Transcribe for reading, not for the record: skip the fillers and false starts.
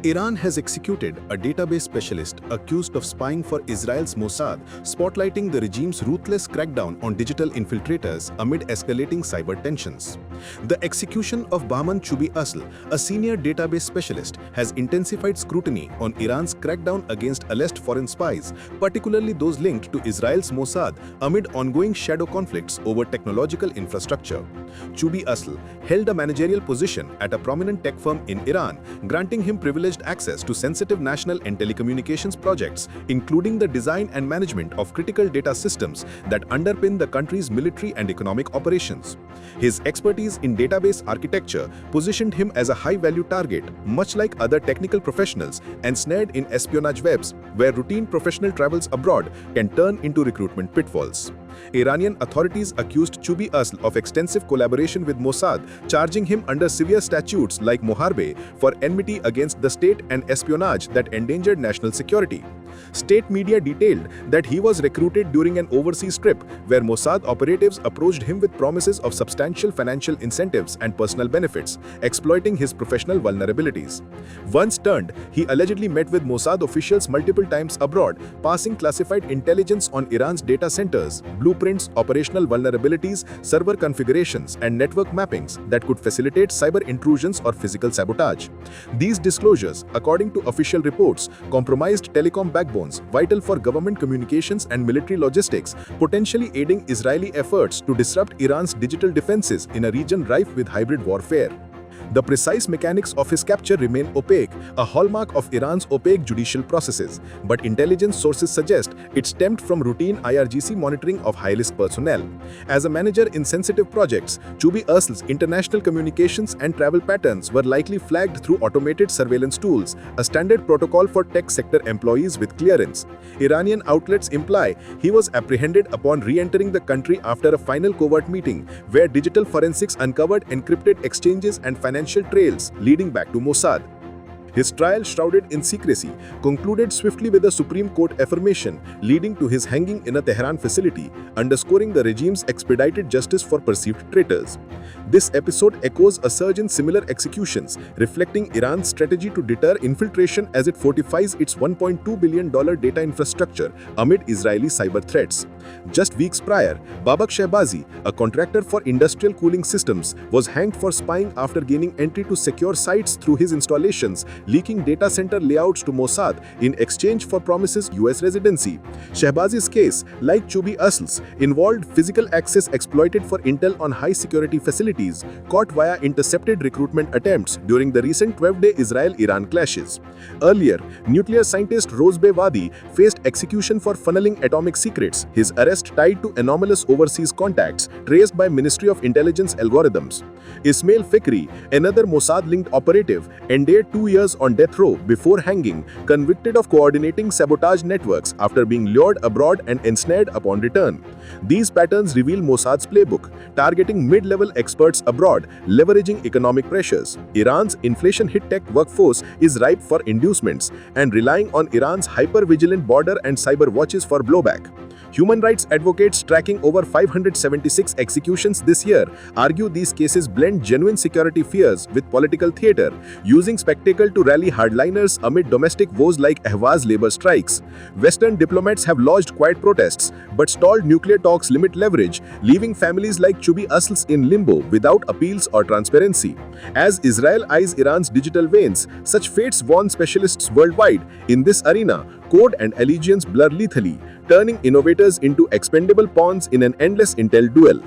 Iran has executed a database specialist accused of spying for Israel's Mossad, spotlighting the regime's ruthless crackdown on digital infiltrators amid escalating cyber tensions. The execution of Bahman Choobi-Asl, a senior database specialist, has intensified scrutiny on Iran's crackdown against alleged foreign spies, particularly those linked to Israel's Mossad, amid ongoing shadow conflicts over technological infrastructure. Choobi-Asl held a managerial position at a prominent tech firm in Iran, granting him privileged access to sensitive national and telecommunications projects, including the design and management of critical data systems that underpin the country's military and economic operations. His expertise in database architecture positioned him as a high-value target, much like other technical professionals ensnared in espionage webs, where routine professional travels abroad can turn into recruitment pitfalls. Iranian authorities accused Choobi-Asl of extensive collaboration with Mossad, charging him under severe statutes like Moharbe for enmity against the state and espionage that endangered national security. State media detailed that he was recruited during an overseas trip where Mossad operatives approached him with promises of substantial financial incentives and personal benefits, exploiting his professional vulnerabilities. Once turned, he allegedly met with Mossad officials multiple times abroad, passing classified intelligence on Iran's data centers, blueprints, operational vulnerabilities, server configurations, and network mappings that could facilitate cyber intrusions or physical sabotage. These disclosures, according to official reports, compromised telecom backbones vital for government communications and military logistics, potentially aiding Israeli efforts to disrupt Iran's digital defenses in a region rife with hybrid warfare. The precise mechanics of his capture remain opaque, a hallmark of Iran's opaque judicial processes, but intelligence sources suggest it stemmed from routine IRGC monitoring of high-risk personnel. As a manager in sensitive projects, Choobi-Asl's international communications and travel patterns were likely flagged through automated surveillance tools, a standard protocol for tech sector employees with clearance. Iranian outlets imply he was apprehended upon re-entering the country after a final covert meeting, where digital forensics uncovered encrypted exchanges and financial trails leading back to Mossad. His trial, shrouded in secrecy, concluded swiftly with a Supreme Court affirmation, leading to his hanging in a Tehran facility, underscoring the regime's expedited justice for perceived traitors. This episode echoes a surge in similar executions, reflecting Iran's strategy to deter infiltration as it fortifies its $1.2 billion data infrastructure amid Israeli cyber threats. Just weeks prior, Babak Shehbazi, a contractor for industrial cooling systems, was hanged for spying after gaining entry to secure sites through his installations, leaking data center layouts to Mossad in exchange for promises US residency. Shehbazi's case, like Choobi-Asl's, involved physical access exploited for intel on high-security facilities, caught via intercepted recruitment attempts during the recent 12-day Israel-Iran clashes. Earlier, nuclear scientist Rosbe Wadi faced execution for funneling atomic secrets, his arrest tied to anomalous overseas contacts traced by Ministry of Intelligence algorithms. Ismail Fikri, another Mossad-linked operative, endured 2 years on death row before hanging, convicted of coordinating sabotage networks after being lured abroad and ensnared upon return. These patterns reveal Mossad's playbook, targeting mid-level experts abroad, leveraging economic pressures. Iran's inflation-hit tech workforce is ripe for inducements and relying on Iran's hyper-vigilant border and cyber watches for blowback. Human rights advocates tracking over 576 executions this year argue these cases blend genuine security fears with political theater, using spectacle to rally hardliners amid domestic woes like Ahvaz labor strikes. Western diplomats have lodged quiet protests, but stalled nuclear talks limit leverage, leaving families like Choobi-Asl's in limbo without appeals or transparency. As Israel eyes Iran's digital veins, such fates warn specialists worldwide. In this arena, code and allegiance blur lethally, turning innovators into expendable pawns in an endless intel duel.